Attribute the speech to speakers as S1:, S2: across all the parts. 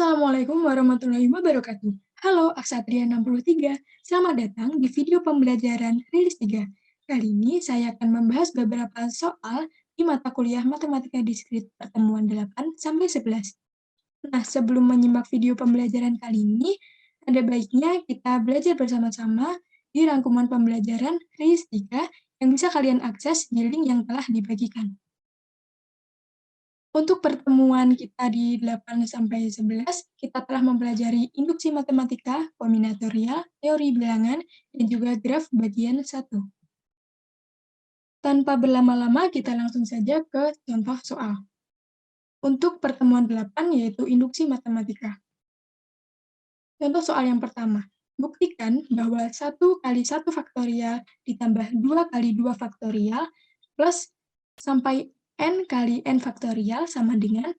S1: Assalamualaikum warahmatullahi wabarakatuh. Halo, Aksatria 63. Selamat datang di video pembelajaran Rilis 3. Kali ini saya akan membahas beberapa soal di mata kuliah Matematika Diskrit pertemuan 8 sampai 11. Nah, sebelum menyimak video pembelajaran kali ini, ada baiknya kita belajar bersama-sama di rangkuman pembelajaran Rilis 3 yang bisa kalian akses di link yang telah dibagikan. Untuk pertemuan kita di 8 sampai 11, kita telah mempelajari induksi matematika, kombinatorial, teori bilangan, dan juga graf bagian 1. Tanpa berlama-lama, kita langsung saja ke contoh soal. Untuk pertemuan 8, yaitu induksi matematika. Contoh soal yang pertama, buktikan bahwa 1 kali 1 faktorial ditambah 2 kali 2 faktorial plus sampai n kali n faktorial sama dengan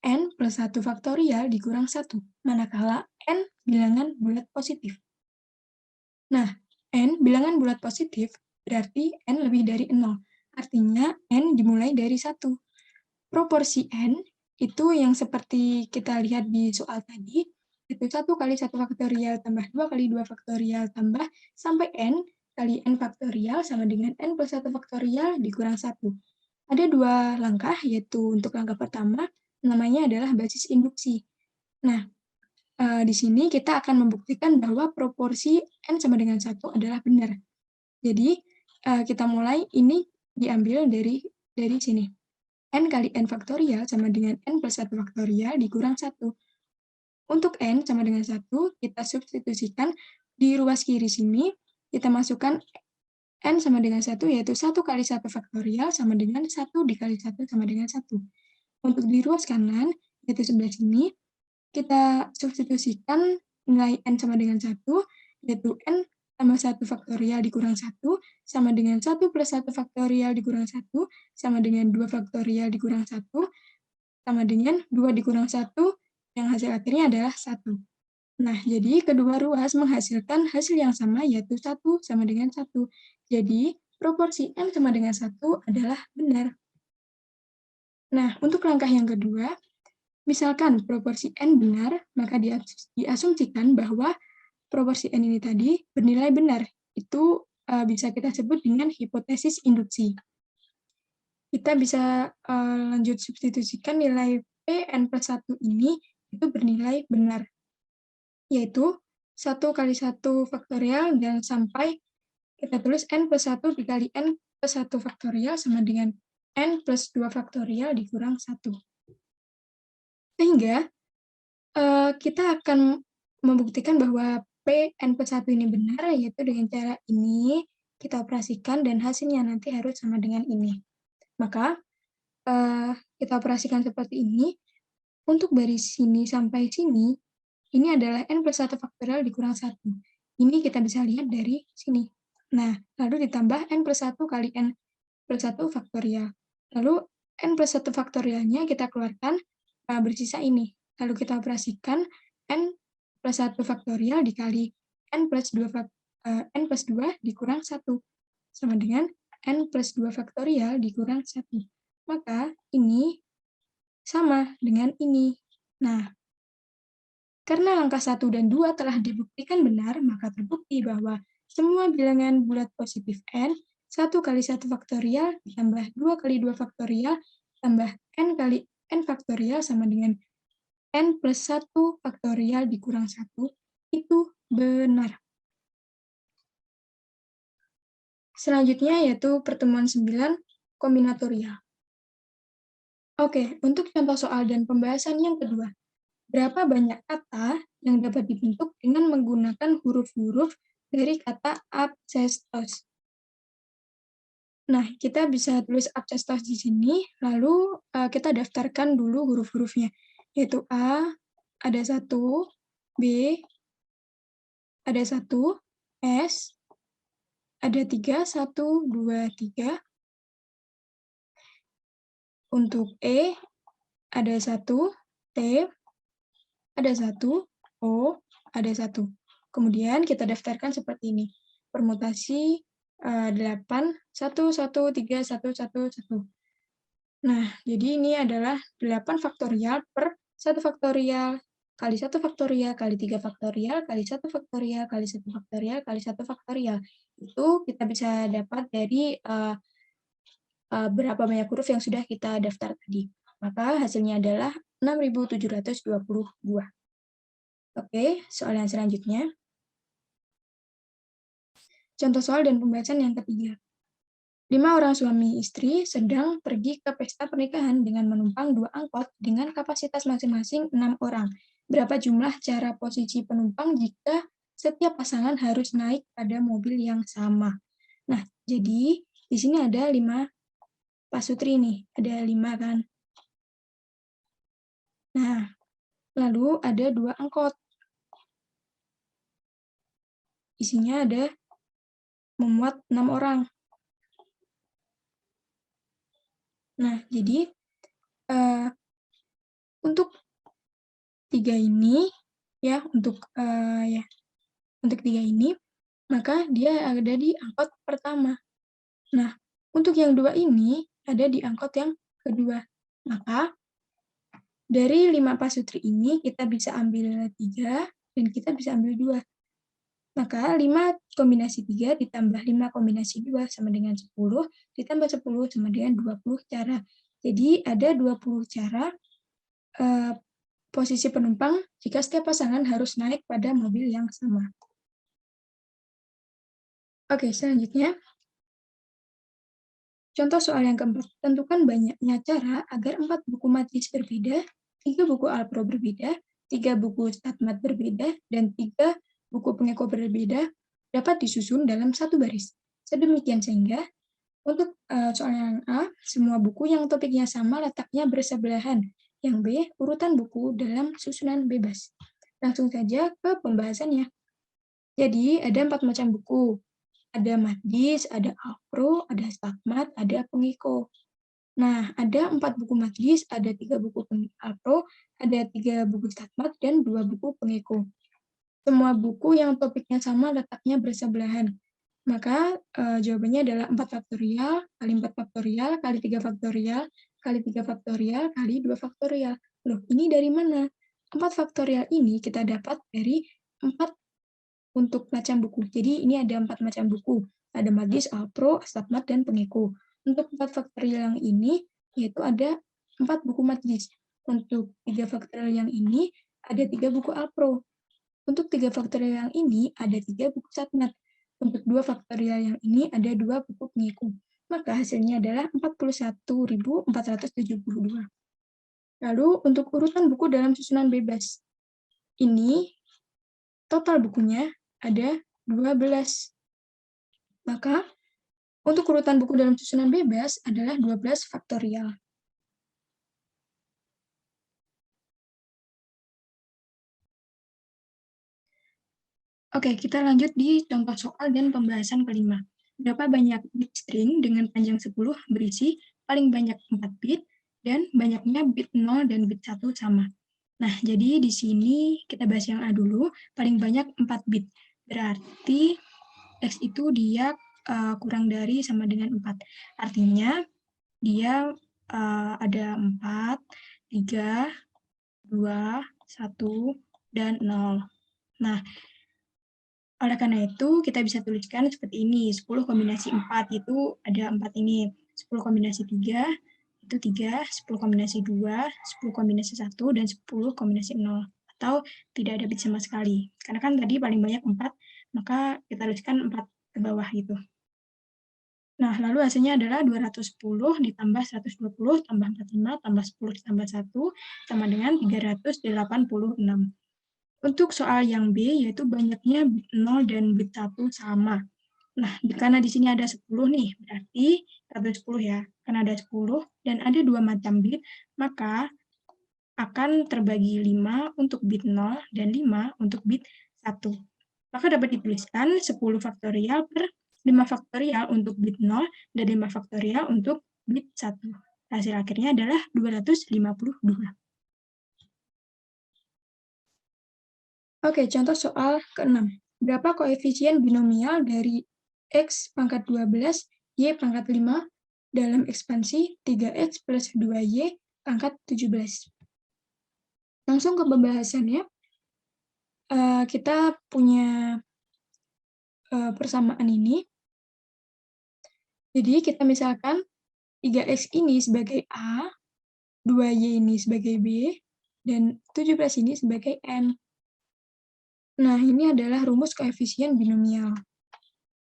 S1: n plus 1 faktorial dikurang 1, manakala n bilangan bulat positif. Nah, n bilangan bulat positif berarti n lebih dari 0, artinya n dimulai dari 1. Proporsi n itu yang seperti kita lihat di soal tadi, itu 1 kali 1 faktorial tambah 2 kali 2 faktorial tambah sampai n kali n faktorial sama dengan n plus 1 faktorial dikurang 1. Ada 2 langkah, yaitu untuk langkah pertama, namanya adalah basis induksi. Nah, di sini kita akan membuktikan bahwa proporsi n sama dengan 1 adalah benar. Jadi, kita mulai, ini diambil dari sini. N kali n faktorial sama dengan n plus 1 faktorial dikurang 1. Untuk n sama dengan 1, kita substitusikan di ruas kiri sini, kita masukkan n sama dengan 1, yaitu 1 kali 1 faktorial sama dengan 1 dikali 1 sama dengan 1. Untuk di ruas kanan, yaitu sebelah sini, kita substitusikan nilai n sama dengan 1, yaitu n tambah 1 faktorial dikurang 1, sama dengan 1 plus 1 faktorial dikurang 1, sama dengan 2 faktorial dikurang 1, sama dengan 2 dikurang 1, yang hasil akhirnya adalah 1. Nah, jadi kedua ruas menghasilkan hasil yang sama, yaitu 1 sama dengan 1. Jadi, proporsi n sama dengan 1 adalah benar. Nah, untuk langkah yang kedua, misalkan proporsi n benar, maka diasumsikan bahwa proporsi n ini tadi bernilai benar. Itu bisa kita sebut dengan hipotesis induksi. Kita bisa lanjut substitusikan nilai P n plus 1 ini itu bernilai benar, yaitu 1 kali 1 faktorial dan sampai kita tulis n plus 1 dikali n plus 1 faktorial sama dengan n plus 2 faktorial dikurang 1. Sehingga kita akan membuktikan bahwa P n plus 1 ini benar, yaitu dengan cara ini, kita operasikan dan hasilnya nanti harus sama dengan ini. Maka, kita operasikan seperti ini, untuk dari sini sampai sini, ini adalah n plus 1 faktorial dikurang 1. Ini kita bisa lihat dari sini. Nah, lalu ditambah n plus 1 kali n plus 1 faktorial. Lalu n plus 1 faktorialnya kita keluarkan, bersisa ini. Lalu kita operasikan n plus 1 faktorial dikali n plus 2 dikurang 1, sama dengan n plus 2 faktorial dikurang 1. Maka ini sama dengan ini. Nah, karena langkah 1 dan 2 telah dibuktikan benar, maka terbukti bahwa semua bilangan bulat positif n, 1 kali 1 faktorial ditambah 2 kali 2 faktorial tambah n kali n faktorial sama dengan n plus 1 faktorial dikurang 1, itu benar. Selanjutnya yaitu pertemuan 9, kombinatorial. Oke, untuk contoh soal dan pembahasan yang kedua. Berapa banyak kata yang dapat dibentuk dengan menggunakan huruf-huruf dari kata absestos? Nah, kita bisa tulis absestos di sini, lalu kita daftarkan dulu huruf-hurufnya, yaitu A, ada 1, B, ada 1, S, ada 3, 1, 2, 3. Untuk E, ada 1, T, ada 1, O, ada 1. Kemudian kita daftarkan seperti ini. Permutasi 8, 1, 1, 3, 1, 1, 1. Nah, jadi ini adalah 8 faktorial per 1 faktorial kali 1 faktorial, kali 3 faktorial, kali 1 faktorial, kali 1 faktorial, kali 1 faktorial. Itu kita bisa dapat dari berapa banyak huruf yang sudah kita daftar tadi. Maka hasilnya adalah 6.722. Oke, soal yang selanjutnya. Contoh soal dan pembahasan yang ketiga. 5 orang suami istri sedang pergi ke pesta pernikahan dengan menumpang 2 angkot dengan kapasitas masing-masing 6 orang. Berapa jumlah cara posisi penumpang jika setiap pasangan harus naik pada mobil yang sama? Nah, jadi di sini ada 5 Pak Sutri nih, ada 5 kan. Nah, lalu ada 2 angkot. Isinya ada memuat 6 orang. Nah, jadi untuk 3 ini ya, untuk 3 ini, maka dia ada di angkot pertama. Nah, untuk yang 2 ini ada di angkot yang kedua. Maka dari 5 pasutri ini kita bisa ambil 3 dan kita bisa ambil 2. Maka 5 kombinasi 3 ditambah 5 kombinasi 2 sama dengan 10, ditambah 10 sama dengan 20 cara. Jadi ada 20 cara posisi penumpang jika setiap pasangan harus naik pada mobil yang sama. Oke, selanjutnya. Contoh soal yang keempat, tentukan banyaknya cara agar 4 buku majelis berbeda, 3 buku Alpro berbeda, 3 buku Statmat berbeda, dan 3 buku Pengeko berbeda dapat disusun dalam satu baris. Sedemikian sehingga untuk soal yang A, semua buku yang topiknya sama letaknya bersebelahan. Yang B, urutan buku dalam susunan bebas. Langsung saja ke pembahasannya. Jadi, ada 4 macam buku. Ada Madis, ada Alpro, ada Statmat, ada Pengeko. Nah, ada 4 buku Madis, ada 3 buku Alpro, ada 3 buku Statmat, dan 2 buku Pengeko. Semua buku yang topiknya sama letaknya bersebelahan. Maka jawabannya adalah 4 faktorial, kali 4 faktorial, kali 3 faktorial, kali 3 faktorial, kali 2 faktorial. Loh, ini dari mana? 4 faktorial ini kita dapat dari 4 untuk macam buku. Jadi ini ada 4 macam buku. Ada Madis, Alpro, Statmat, dan Pengeko. Untuk 4 faktorial yang ini, yaitu ada 4 buku Madis. Untuk 3 faktorial yang ini, ada 3 buku Alpro. Untuk 3 faktorial yang ini, ada 3 buku Statmat. Untuk 2 faktorial yang ini, ada 2 buku Pengeko. Maka hasilnya adalah 41.472. Lalu untuk urutan buku dalam susunan bebas. Ini total bukunya ada 12. Maka, untuk urutan buku dalam susunan bebas adalah 12 faktorial. Oke, kita lanjut di contoh soal dan pembahasan kelima. Berapa banyak bit string dengan panjang 10 berisi paling banyak 4 bit dan banyaknya bit 0 dan bit 1 sama. Nah, jadi di sini kita bahas yang A dulu, paling banyak 4 bit. Berarti X itu dia kurang dari sama dengan 4. Artinya dia ada 4, 3, 2, 1, dan 0. Nah, oleh karena itu, kita bisa tuliskan seperti ini. 10 kombinasi 4 itu ada 4 ini. 10 kombinasi 3 itu 3, 10 kombinasi 2, 10 kombinasi 1, dan 10 kombinasi 0. Atau tidak ada bit sama sekali. Karena kan tadi paling banyak 4, maka kita tuliskan 4 ke bawah gitu. Nah, lalu hasilnya adalah 210 ditambah 120 tambah 45 tambah 10 ditambah 1 sama dengan 386. Untuk soal yang B, yaitu banyaknya bit 0 dan bit 1 sama. Nah, karena di sini ada 10 nih, berarti 110 ya. Karena ada 10 dan ada 2 macam bit, maka akan terbagi 5 untuk bit 0 dan 5 untuk bit 1. Maka dapat dituliskan 10 faktorial per 5 faktorial untuk bit 0 dan 5 faktorial untuk bit 1. Hasil akhirnya adalah 252. Oke, contoh soal ke-6. Berapa koefisien binomial dari X pangkat 12, Y pangkat 5 dalam ekspansi 3X plus 2Y pangkat 17? Langsung ke pembahasannya, kita punya persamaan ini. Jadi kita misalkan 3X ini sebagai A, 2Y ini sebagai B, dan 17 ini sebagai M. Nah, ini adalah rumus koefisien binomial.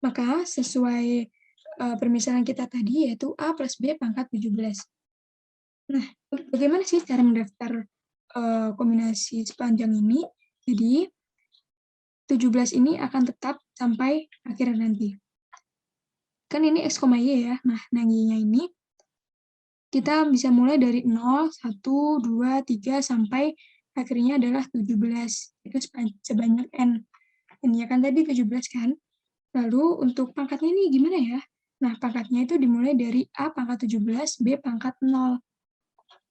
S1: Maka sesuai permisalan kita tadi, yaitu A plus B pangkat 17. Nah, bagaimana sih cara mendaftar kombinasi sepanjang ini? Jadi, 17 ini akan tetap sampai akhir nanti. Kan ini X, Y ya. Nah, Y-nya ini kita bisa mulai dari 0, 1, 2, 3, sampai akhirnya adalah 17. Itu sebanyak N. N-nya kan tadi 17 kan? Lalu untuk pangkatnya ini gimana ya? Nah, pangkatnya itu dimulai dari A pangkat 17, B pangkat 0.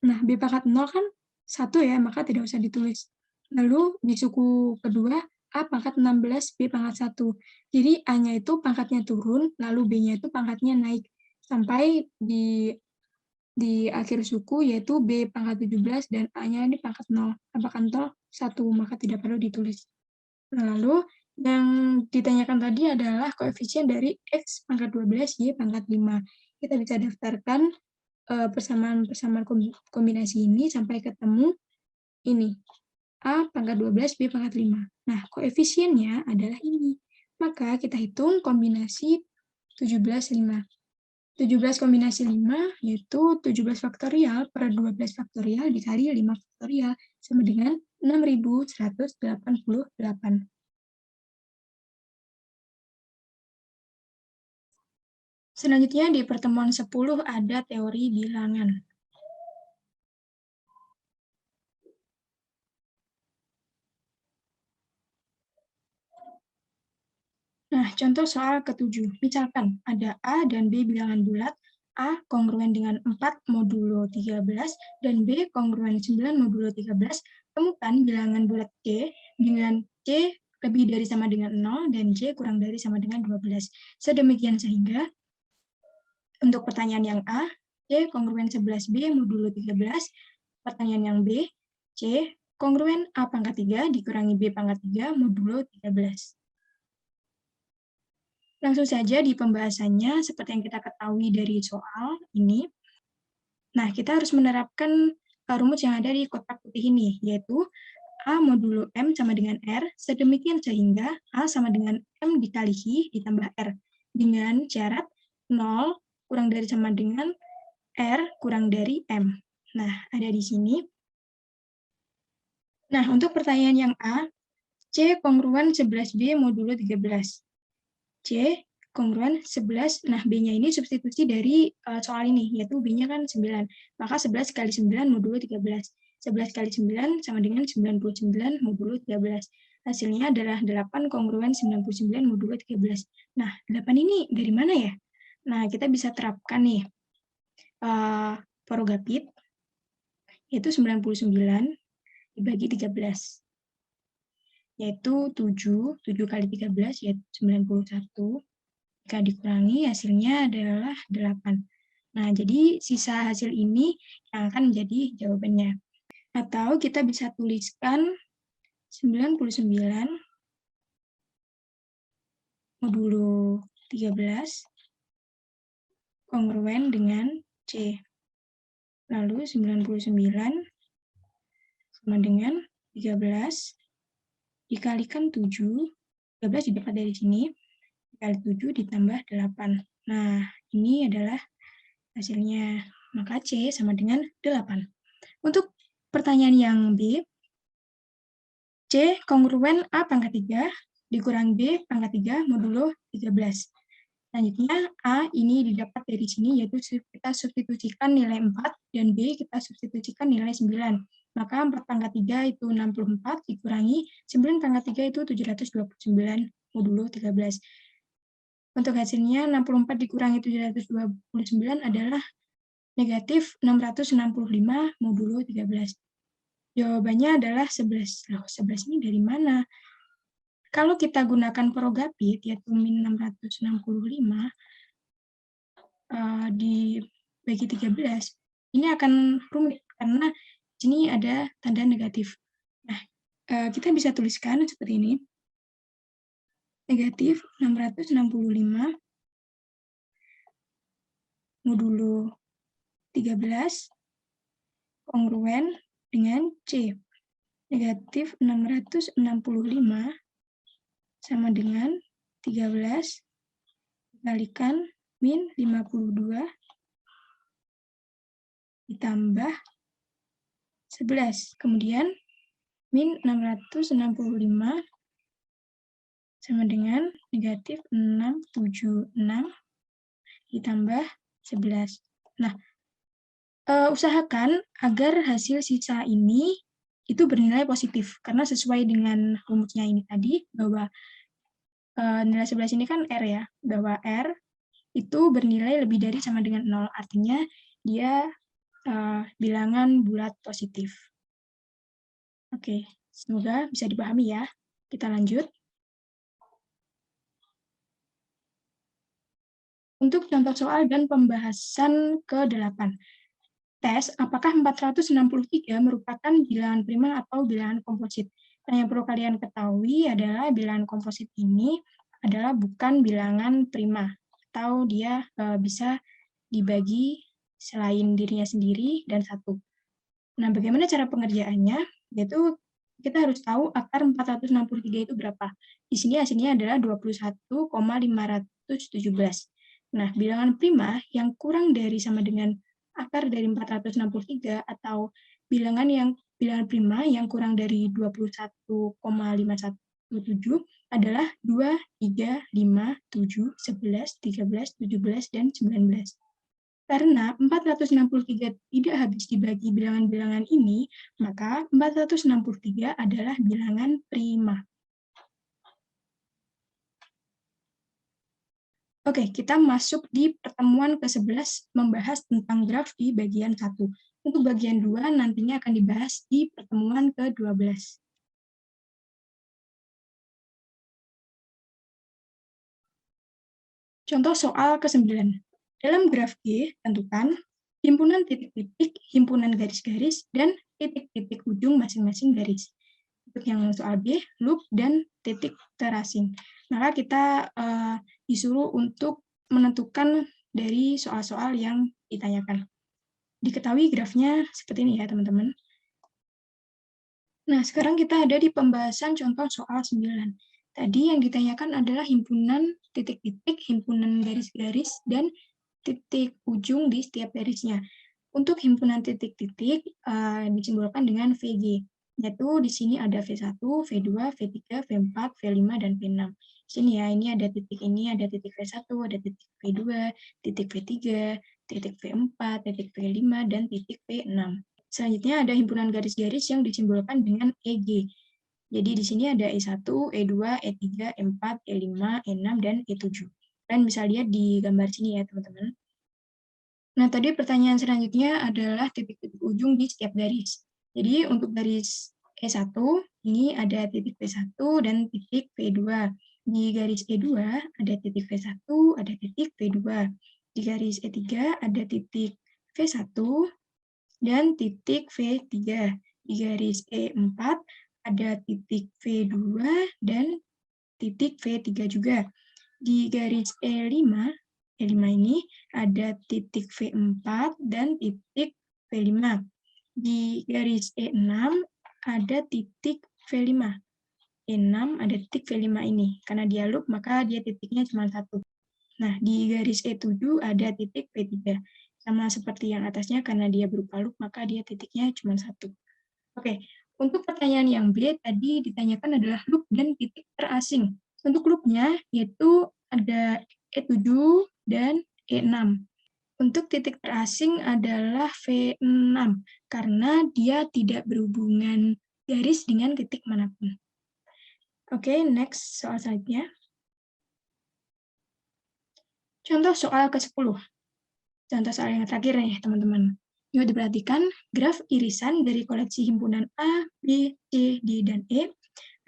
S1: Nah, B pangkat 0 kan 1 ya, maka tidak usah ditulis. Lalu di suku kedua, A pangkat 16, B pangkat 1. Jadi A-nya itu pangkatnya turun, lalu B-nya itu pangkatnya naik. Sampai di akhir suku, yaitu B pangkat 17 dan A-nya ini pangkat 0. Apakah 0? 1, maka tidak perlu ditulis. Nah, lalu yang ditanyakan tadi adalah koefisien dari X pangkat 12, Y pangkat 5. Kita bisa daftarkan persamaan-persamaan kombinasi ini sampai ketemu ini. A pangkat 12, B pangkat 5. Nah, koefisiennya adalah ini. Maka kita hitung kombinasi 17, 5. 17 kombinasi 5, yaitu 17 faktorial per 12 faktorial dikali 5 faktorial, sama dengan 6.188. Selanjutnya di pertemuan 10 ada teori bilangan. Nah, contoh soal ke-7. Misalkan ada A dan B bilangan bulat, A kongruen dengan 4 modulo 13 dan B kongruen 9 modulo 13. Temukan bilangan bulat C dengan C lebih dari sama dengan 0 dan C kurang dari sama dengan 12. Sedemikian sehingga untuk pertanyaan yang A, C kongruen 11B modulo 13. Pertanyaan yang B, C kongruen A pangkat 3 dikurangi B pangkat 3 modulo 13. Langsung saja di pembahasannya, seperti yang kita ketahui dari soal ini. Nah, kita harus menerapkan rumus yang ada di kotak putih ini, yaitu A modulo M sama dengan R, sedemikian sehingga A sama dengan M dikali I ditambah R, dengan syarat 0 kurang dari sama dengan R kurang dari M. Nah, ada di sini. Nah, untuk pertanyaan yang A, C kongruen 11B modulo 13. C kongruen 11, nah B-nya ini substitusi dari soal ini, yaitu B-nya kan 9, maka 11 kali 9 modulo 13. 11 kali 9 sama dengan 99 modulo 13. Hasilnya adalah 8 kongruen 99 modulo 13. Nah, 8 ini dari mana ya? Nah, kita bisa terapkan nih Porogapit, yaitu 99 dibagi 13. Yaitu 7 kali 13, yaitu 91. Jika dikurangi, hasilnya adalah 8. Nah, jadi sisa hasil ini yang akan menjadi jawabannya. Atau kita bisa tuliskan 99 modulo 13 kongruen dengan C. Lalu 99 sama dengan 13 dikalikan 7. 13 didapat dari sini. Dikali 7 ditambah 8. Nah, ini adalah hasilnya. Maka C sama dengan 8. Untuk pertanyaan yang B, C kongruen A pangkat 3 dikurangi B pangkat 3 modulo 13. Selanjutnya, A ini didapat dari sini, yaitu kita substitusikan nilai 4, dan B kita substitusikan nilai 9. Maka 4 pangkat 3 itu 64, dikurangi 9 pangkat 3 itu 729 modulo 13. Untuk hasilnya, 64 dikurangi 729 adalah negatif 665 modulo 13. Jawabannya adalah 11. Loh, 11 ini dari mana? Kalau kita gunakan Porogapit, yaitu min 665 dibagi 13, ini akan rumit, karena sini ada tanda negatif. Nah, kita bisa tuliskan seperti ini. Negatif 665 modulo 13 kongruen dengan C. Negatif 665 sama dengan 13 dikalikan min 52 ditambah 11. Kemudian min 665 sama dengan negatif 676 ditambah 11. Nah, usahakan agar hasil sisa ini itu bernilai positif, karena sesuai dengan rumusnya ini tadi, bahwa nilai 11 ini kan R ya, bahwa R itu bernilai lebih dari sama dengan 0, artinya dia bilangan bulat positif. Oke, semoga bisa dipahami ya. Kita lanjut. Untuk contoh soal dan pembahasan ke-8. Tes, apakah 463 merupakan bilangan prima atau bilangan komposit? Nah, yang perlu kalian ketahui adalah bilangan komposit ini adalah bukan bilangan prima, atau dia bisa dibagi selain dirinya sendiri dan satu. Nah, bagaimana cara pengerjaannya? Yaitu kita harus tahu akar 463 itu berapa. Di sini hasilnya adalah 21,517. Nah, bilangan prima yang kurang dari sama dengan akar dari 463 atau bilangan prima yang kurang dari 21,517 adalah 2, 3, 5, 7, 11, 13, 17, dan 19. Karena 463 tidak habis dibagi bilangan-bilangan ini, maka 463 adalah bilangan prima. Oke, kita masuk di pertemuan ke-11 membahas tentang graf di bagian 1. Untuk bagian 2 nantinya akan dibahas di pertemuan ke-12. Contoh soal ke-9. Dalam graf G, tentukan himpunan titik-titik, himpunan garis-garis, dan titik-titik ujung masing-masing garis. Untuk yang soal B, loop, dan titik terasing. Maka kita disuruh untuk menentukan dari soal-soal yang ditanyakan. Diketahui grafnya seperti ini ya, teman-teman. Nah, sekarang kita ada di pembahasan contoh soal 9. Tadi yang ditanyakan adalah himpunan titik-titik, himpunan garis-garis, dan titik ujung di setiap garisnya. Untuk himpunan titik-titik disimbolkan dengan VG, yaitu di sini ada V1, V2, V3, V4, V5, dan V6. Di sini ya, ini ada titik ini, ada titik V1, ada titik V2, titik V3, titik V4, titik V5, dan titik V6. Selanjutnya ada himpunan garis-garis yang disimbolkan dengan EG. Jadi di sini ada E1, E2, E3, E4, E5, E6, dan E7. Kalian bisa lihat di gambar sini ya, teman-teman. Nah, tadi pertanyaan selanjutnya adalah titik-titik ujung di setiap garis. Jadi untuk garis E1, ini ada titik V1 dan titik V2. Di garis E2 ada titik V1, ada titik V2. Di garis E3 ada titik V1 dan titik V3. Di garis E4 ada titik V2 dan titik V3 juga. Di garis E5 ini ada titik V4 dan titik V5. Di garis E6 ada titik V5. E6 ada titik V5 ini. Karena dia loop, maka dia titiknya cuma satu. Nah, di garis E7 ada titik V3. Sama seperti yang atasnya, karena dia berupa loop, maka dia titiknya cuma satu. Oke, untuk pertanyaan yang B, tadi ditanyakan adalah loop dan titik terasing. Untuk loopnya, yaitu ada E7 dan E6. Untuk titik terasing adalah V6, karena dia tidak berhubungan garis dengan titik manapun. Oke, next soal selanjutnya. Contoh soal ke-10. Contoh soal yang terakhir nih, teman-teman. Yuk diperhatikan, graf irisan dari koleksi himpunan A, B, C, D, dan E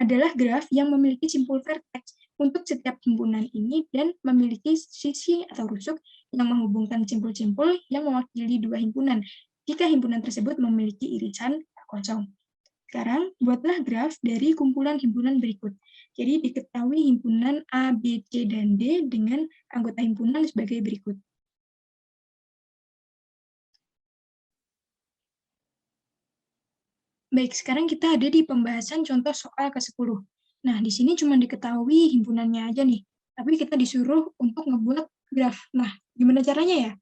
S1: adalah graf yang memiliki simpul vertex untuk setiap himpunan ini dan memiliki sisi atau rusuk yang menghubungkan simpul-simpul yang mewakili dua himpunan. jika himpunan tersebut memiliki irisan kosong. Sekarang, buatlah graf dari kumpulan himpunan berikut. Jadi, diketahui himpunan A, B, C, dan D dengan anggota himpunan sebagai berikut. Baik, sekarang kita ada di pembahasan contoh soal ke-10. Nah, di sini cuma diketahui himpunannya aja nih, tapi kita disuruh untuk ngebuat graf. Nah, gimana caranya ya?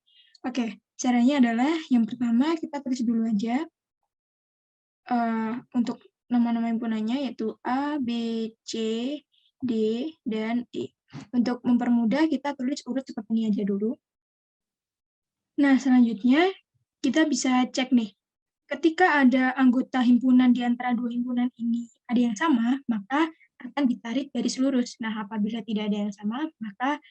S1: Oke, caranya adalah yang pertama kita tulis dulu aja untuk nama-nama himpunannya, yaitu A, B, C, D, dan E. Untuk mempermudah, kita tulis urut seperti ini aja dulu. Nah, selanjutnya kita bisa cek nih, ketika ada anggota himpunan di antara dua himpunan ini ada yang sama, maka akan ditarik garis lurus. Nah, apabila tidak ada yang sama, maka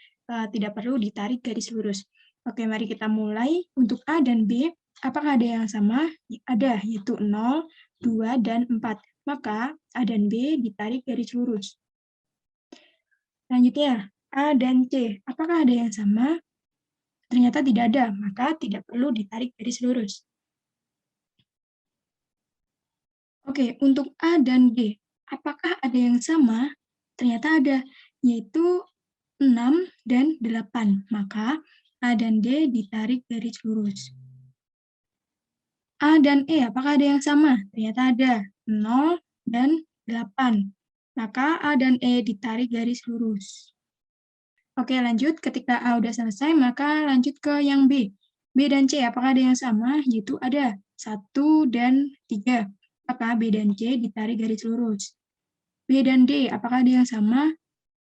S1: tidak perlu ditarik garis lurus. Oke, mari kita mulai. Untuk A dan B, apakah ada yang sama? Ada, yaitu 0, 2, dan 4. Maka A dan B ditarik garis lurus. Selanjutnya, A dan C, apakah ada yang sama? Ternyata tidak ada, maka tidak perlu ditarik garis lurus. Oke, untuk A dan B, apakah ada yang sama? Ternyata ada, yaitu 6 dan 8. Maka A dan D ditarik garis lurus. A dan E, apakah ada yang sama? Ternyata ada, 0 dan 8. Maka A dan E ditarik garis lurus. Oke, lanjut. Ketika A udah selesai, maka lanjut ke yang B. B dan C, apakah ada yang sama? Yaitu ada, 1 dan 3. Maka B dan C ditarik garis lurus. B dan D, apakah ada yang sama?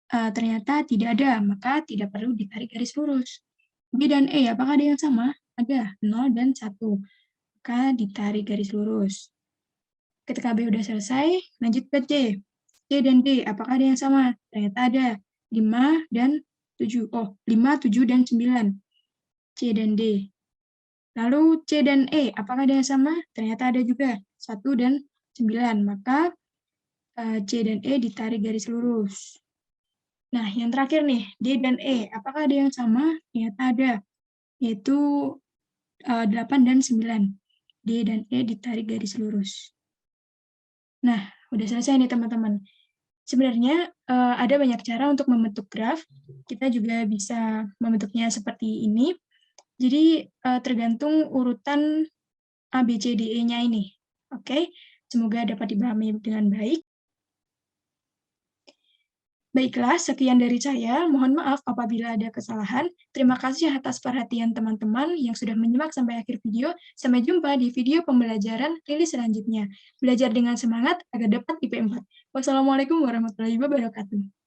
S1: Ternyata tidak ada, maka tidak perlu ditarik garis lurus. B dan E, apakah ada yang sama? Ada, 0 dan 1. Maka ditarik garis lurus. Ketika B udah selesai, lanjut ke C. C dan D, apakah ada yang sama? Ternyata ada, 5 dan 7. Oh, 5, 7, dan 9. C dan D. Lalu C dan E, apakah ada yang sama? Ternyata ada juga, 1 dan 9. Maka C dan E ditarik garis lurus. Nah, yang terakhir nih, D dan E. Apakah ada yang sama? Ternyata ada, yaitu 8 dan 9. D dan E ditarik garis lurus. Nah, udah selesai nih teman-teman. Sebenarnya ada banyak cara untuk membentuk graf. Kita juga bisa membentuknya seperti ini. Jadi tergantung urutan A, B, C, D, E-nya ini. Oke, semoga dapat dipahami dengan baik. Baiklah, sekian dari saya. Mohon maaf apabila ada kesalahan. Terima kasih atas perhatian teman-teman yang sudah menyimak sampai akhir video. Sampai jumpa di video pembelajaran rilis selanjutnya. Belajar dengan semangat agar dapat IP 4. Wassalamualaikum warahmatullahi wabarakatuh.